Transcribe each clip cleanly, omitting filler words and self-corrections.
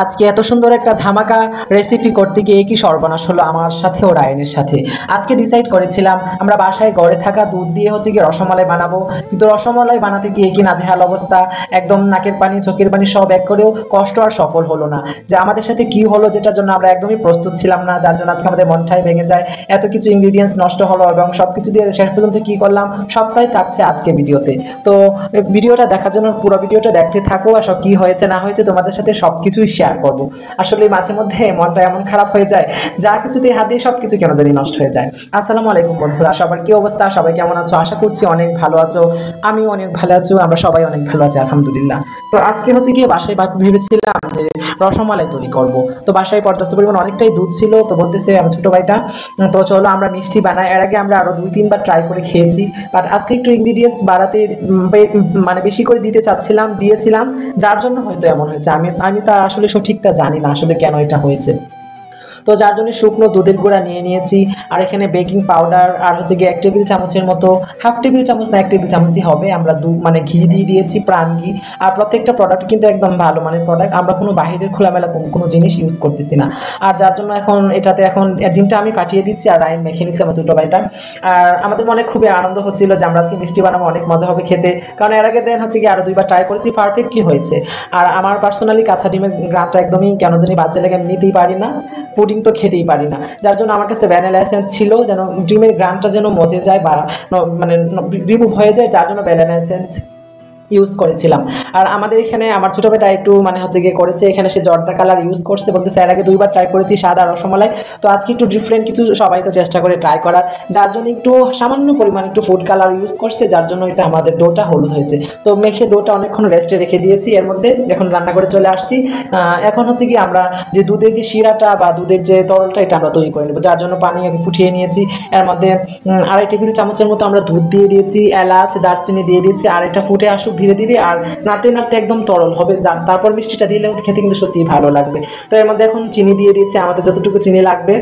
আজকে এত সুন্দর একটা ধামাকা রেসিপি করতে গিয়ে কি সর্বনাশ হলো আমার সাথে ও রায়নের সাথে। আজকে ডিসাইড করেছিলাম আমরা বাসায় গড়ে থাকা দুধ দিয়ে কি রসমালাই বানাবো, কিন্তু রসমালাই বানাতে গিয়ে কি নাজেহাল অবস্থা, একদম নাকের পানি চোখের পানি সব এক করেও কষ্ট আর সফল হলো না। যে আমাদের সাথে কি হলো যেটার জন্য আমরা একদমই প্রস্তুত ছিলাম না, যার জন্য আজকে আমাদের মনটাই ভেঙে যায়। এত কিছু ইনগ্রিডিয়েন্টস নষ্ট হলো এবং সব কিছু দিয়ে শেষ পর্যন্ত কি করলাম সবটাই থাকছে আজকে ভিডিওতে। তো ভিডিওটা দেখার জন্য পুরো ভিডিওটা দেখতে থাকো, আর সব কি হয়েছে না হয়েছে তোমাদের সাথে সব কিছুই শেয়ার করব। আসলে মাঝে মধ্যে মনটা এমন খারাপ হয়ে যায়, যা কিছুতে হাত দিয়ে সব কিছু কেন জানি নষ্ট হয়ে যায়। আসসালামু আলাইকুম বন্ধুরা, সবার কি অবস্থা, সবাই কেমন আছো? আশা করছি অনেক ভালো আছো, আমিও অনেক ভালো আছি, আমরা সবাই অনেক ভালো আছি আলহামদুলিল্লাহ। তো আজকে গিয়ে বাসায় ভেবেছিলাম যে রসমালাই তৈরি করব। তো বাসায় পর্যাপ্ত পরিমাণ অনেকটাই দুধ ছিল, তো বলতেছে আমার ছোট ভাইটা তো চলো আমরা মিষ্টি বানাই। এর আগে আমরা আরো 2-3 বার ট্রাই করে খেয়েছি, বাট আজকে একটু ইনগ্রিডিয়েন্টস বাড়াতে মানে বেশি করে দিতে চাচ্ছিলাম, দিয়েছিলাম, যার জন্য হয়তো এমন হয়েছে। আমি আমি তা আসলে সঠিকটা জানি না আসলে কেন এটা হয়েছে। তো যার জন্য শুকনো দুধের গুঁড়া নিয়ে নিয়েছি, আর এখানে বেকিং পাউডার আর গিয়ে 1 টেবিল চামচের মতো, হাফ টেবিল চামচ না 1 টেবিল চামচই হবে, আমরা মানে ঘি দিয়ে দিয়েছি, প্রাণ ঘি। আর প্রত্যেকটা প্রোডাক্ট কিন্তু একদম ভালো মানের প্রোডাক্ট, আমরা কোনো বাহিরের খোলামেলা কোনো জিনিস ইউজ করতেছি না। আর যার জন্য এখন ডিমটা আমি ফাটিয়ে দিচ্ছি আর রাইন মেখে নিচ্ছি আমার ছোটো ভাইটা। আর আমাদের মনে খুবই আনন্দ হচ্ছিল যে আমরা আজকে মিষ্টি বানাবো, অনেক মজা হবে খেতে, কারণ এর আগে গিয়ে আরও 2 বার ট্রাই করেছি, পারফেক্টলি হয়েছে। আর আমার পার্সোনালি কাঁচা ডিমের গ্রানটা একদমই কেন জানি বাচ্চা লেগে আমি নিতেই পারি না, পুডিং তো খেতেই পারি না, যার জন্য আমার কাছে ভ্যানিলা এসেন্স ছিল যেন ডিমের গ্রানটা যেন মজে যায় বা মানে রিমুভ হয়ে যায়, যার জন্য ভ্যানিলা এসেন্স ইউজ করেছিলাম। আর আমাদের এখানে আমার ছোটো ভাইটা একটু গিয়ে করেছে, এখানে সে জর্দা কালার ইউজ করছে, বলতে এর আগে 2 বার ট্রাই করেছি সাদা রসমালাই, তো আজকে একটু ডিফারেন্ট কিছু সবাই তো চেষ্টা করে ট্রাই করার, যার জন্য একটু সামান্য পরিমাণ একটু ফুড কালার ইউজ করছে, যার জন্য এটা আমাদের ডোটা হলুদ হয়েছে। তো মেখে ডোটা অনেকক্ষণ রেস্টে রেখে দিয়েছি, এর মধ্যে এখন রান্না করে চলে আসছি। এখন কি আমরা যে দুধের যে শিরাটা বা দুধের যে তরলটা এটা আমরা তৈরি করে নেবো, যার জন্য পানি আগে ফুটিয়ে নিয়েছি। এর মধ্যে 2.5 টেবিল চামচের মতো আমরা দুধ দিয়ে দিয়েছি, এলাচ দারচিনি দিয়ে দিয়েছি, আর এটা ফুটে আসুক ধীরে ধীরে, আর নাড়তে নাড়তে একদম তরল হবে, তারপর মিষ্টিটা দিলে খেতে কিন্তু সত্যিই ভালো লাগবে। তো এর মধ্যে এখন চিনি দিয়ে দিয়েছি আমাদের যতটুকু চিনি লাগবে।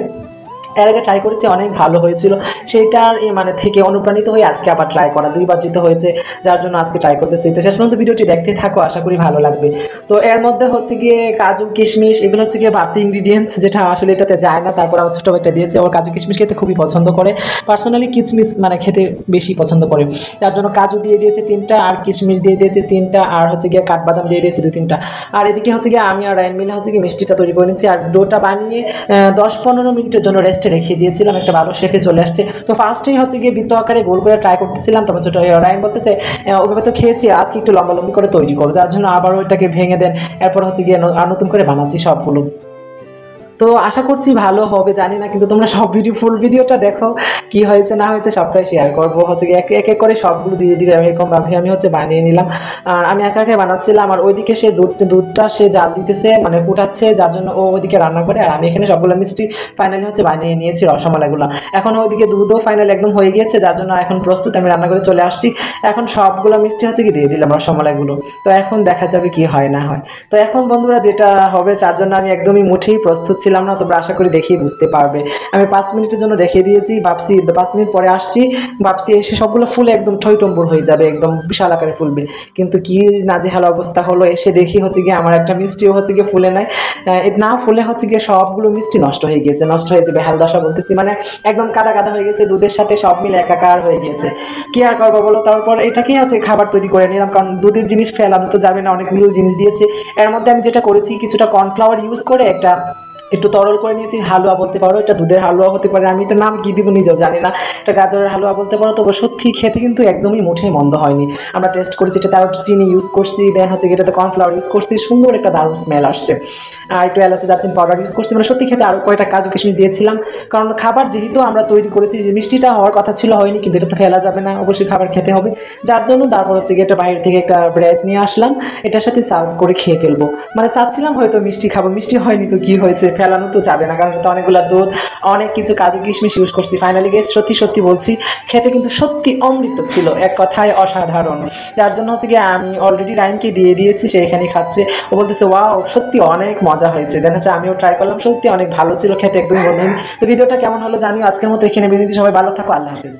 এর আগে ট্রাই করেছি, অনেক ভালো হয়েছিল, সেইটার থেকে অনুপ্রাণিত হয়ে আজকে আবার ট্রাই করা, 2 বার যেতে হয়েছে, যার জন্য আজকে ট্রাই করতেছি। তো শেষ পর্যন্ত ভিডিওটি দেখতে থাকো, আশা করি ভালো লাগবে। তো এর মধ্যে গিয়ে কাজু কিশমিশ এগুলো গিয়ে বাড়তি ইনগ্রিডিয়েন্টস, যেটা আসলে এটাতে যায় না, তারপর আমার ছোটো ভাইটা দিয়েছে, ওর কাজু কিশমিশ খেতে খুবই পছন্দ করে, পার্সোনালি কিশমিশ খেতে বেশি পছন্দ করে, যার জন্য কাজু দিয়ে দিয়েছে 3টা, আর কিশমিশ দিয়ে দিয়েছে 3টা, আর গিয়ে কাঠবাদাম দিয়ে দিয়েছে 2-3টা। আর এদিকে গিয়ে আমি আর রায়ন মিলে গিয়ে মিষ্টিটা তৈরি করে নিচ্ছি, আর ডোটা বানিয়ে 10-15 মিনিটের জন্য রেস্টে রেখে দিয়েছিলাম, একটা ভালো শেপে চলে আসছে। তো ফার্স্টেই গিয়ে বৃত্ত আকারে গোল করে ট্রাই করতেছিলাম, তবে ছোটো রায়ন বলতেছে ওইভাবে তো খেয়েছি, আজকে একটু লম্বালম্বি করে তৈরি করো, যার জন্য আবার ওইটাকে ভেঙে দেন, এরপর গিয়ে আর নতুন করে বানাচ্ছি সবগুলো। তো আশা করছি ভালো হবে, জানি না, কিন্তু তোমরা সব ফুল ভিডিওটা দেখো, কি হয়েছে না হয়েছে সবটাই শেয়ার করবো। এক এক করে সবগুলো ধীরে ধীরে আমি এরকমভাবে আমি বানিয়ে নিলাম। আর আমি একা একা বানাচ্ছিলাম, আর ওইদিকে সে দুধটা সে জাল দিতেছে, ফুটাচ্ছে, যার জন্য ও ওইদিকে রান্না করে, আর আমি এখানে সবগুলো মিষ্টি ফাইনালি বানিয়ে নিয়েছি রসমালাইগুলো। এখন ওইদিকে দুধও ফাইনাল একদম হয়ে গিয়েছে, যার জন্য এখন প্রস্তুত, আমি রান্না করে চলে আসছি। এখন সবগুলো মিষ্টি কি দিয়ে দিলাম রসমালাইগুলো, তো এখন দেখা যাবে কি হয় না হয়। তো এখন বন্ধুরা যেটা হবে, যার জন্য আমি একদমই মুঠেই প্রস্তুত ছিলাম না, তোমরা আশা করি দেখেই বুঝতে পারবে। আমি 5 মিনিটের জন্য রেখে দিয়েছি, ভাবছি 5 মিনিট পরে আসছি, ভাবছি এসে সবগুলো ফুলে একদম টইটম্বুর হয়ে যাবে, একদম বিশাল আকারে ফুলবে, কিন্তু কি নাজেহাল অবস্থা হলো, এসে দেখি গিয়ে আমার একটা মিষ্টিও গিয়ে ফুলে নাই, না ফুলে গিয়ে সবগুলো মিষ্টি নষ্ট হয়ে গিয়েছে, নষ্ট হয়ে যাবে বেহাল দশা বলতেছি, একদম কাদা কাদা হয়ে গেছে, দুধের সাথে সব মিলে একাকার হয়ে গিয়েছে। কি আর করবো বলো, তারপর এটাকেই খাবার তৈরি করে নিলাম, কারণ দুধের জিনিস ফেলানো তো যাবে না, অনেকগুলো জিনিস দিয়েছে। এর মধ্যে আমি যেটা করেছি, কিছুটা কর্নফ্লাওয়ার ইউজ করে একটু তরল করে নিয়েছি, হালুয়া বলতে পারো, এটা দুধের হালুয়া হতে পারে, আমি এটা নাম কি দিব নিজেও জানি না, এটা গাজরের হালুয়া বলতে পারো। তবে সত্যি খেতে কিন্তু একদমই মুঠেই মন্দ হয়নি, আমরা টেস্ট করেছি, এটা তার চিনি ইউজ করছি, দেন এটাতে কর্নফ্লাওয়ার ইউজ করছি, সুন্দর একটা দারুণ স্মেল আসছে, আর একটু এলাচি দারচিনি পাউডার ইউজ করছি, সত্যি খেতে। আরও কয়েকটা কাজু কিশমিশ দিয়েছিলাম, কারণ খাবার যেহেতু আমরা তৈরি করেছি, যে মিষ্টিটা হওয়ার কথা ছিল হয়নি, কিন্তু এটা তো ফেলা যাবে না, অবশ্যই খাবার খেতে হবে, যার জন্য তারপর এটা বাইরে থেকে একটা ব্রেড নিয়ে আসলাম, এটার সাথে সার্ভ করে খেয়ে ফেলবো। চাচ্ছিলাম হয়তো মিষ্টি খাবো, মিষ্টি হয়নি, তো কি হয়েছে, ফেলানো তো যাবে না, কারণ এটা অনেকগুলো দুধ, অনেক কিছু কাজু কিশমিশ ইউজ করছি। ফাইনালি গেস সত্যি সত্যি বলছি, খেতে কিন্তু সত্যি অমৃত ছিল, এক কথায় অসাধারণ, যার জন্য গিয়ে আমি অলরেডি রাইনকে দিয়ে দিয়েছি, সে এখানে খাচ্ছে, ও বলতেছে ওয়াও সত্যি অনেক মজা হয়েছে, দেন আমিও ট্রাই করলাম, সত্যি অনেক ভালো ছিল খেতে, একদমই বন্ধু। তো ভিডিওটা কেমন হলো জানিও, আজকের মতো এখানে বিদায়, সবাই ভালো থাকো, আল্লাহ হাফিজ।